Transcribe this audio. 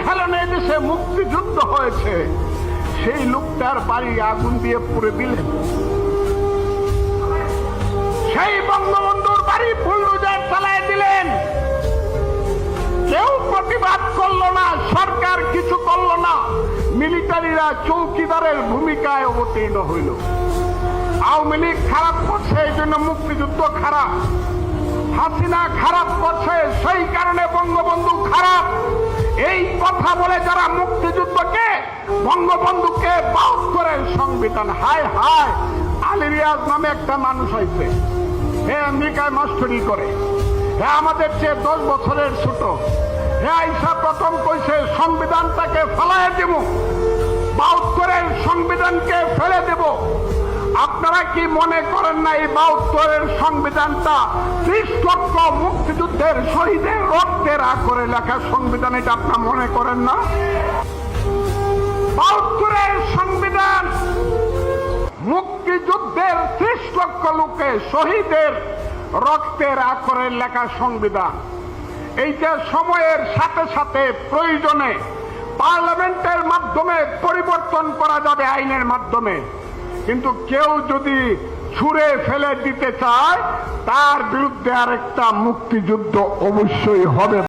হেলনে দেশে মুক্তিযুদ্ধ হয়েছে, সেই লোকটার বাড়ি আগুন দিয়ে পুড়ে দিলেন। সেই বঙ্গবন্ধুর বাড়ি বুলডোজার চালায় দিলেন। কেউ প্রতিবাদ করলো না, সরকার কিছু করলো না, মিলিটারিরা চৌকিদারের ভূমিকায় অবতীর্ণ হইল। আওয়ামী লীগ খারাপ করছে, এই জন্য মুক্তিযুদ্ধ খারাপ। হাসিনা খারাপ করছে, সেই কারণে বঙ্গবন্ধু খারাপ। এই কথা বলে যারা মুক্তিযুদ্ধকে, বঙ্গবন্ধুকে ৭২-এর সংবিধান, হায় হায়, আলী রিয়াজ নামে একটা মানুষ হয়েছে, হে আমেরিকায় মাস্টারি করে, হে আমাদের চেয়ে 10 বছরের ছোট, হে আইসা প্রথম কইছে সংবিধানটাকে ফেলায় দেব, ৭২-এর সংবিধানকে ফেলে দেব। আপনারা কি মনে করেন না এই ৭২-এর সংবিধানটা ৩০ লক্ষ মুক্তিযুদ্ধের শহীদের রক্তের করে লেখা সংবিধান? এটা আপনারা মনে করেন না? ৭২-এর সংবিধান মুক্তিযুদ্ধের ৩০ লক্ষ লোকে শহীদের রক্তের করে লেখা সংবিধান। এইটা সময়ের সাথে সাথে প্রয়োজনে পার্লামেন্টের মাধ্যমে পরিবর্তন করা যাবে, আইনের মাধ্যমে। কিন্তু কেউ যদি ছুঁড়ে ফেলে দিতে চায়, তার বিরুদ্ধে আরেকটা মুক্তিযুদ্ধ অবশ্যই হবে।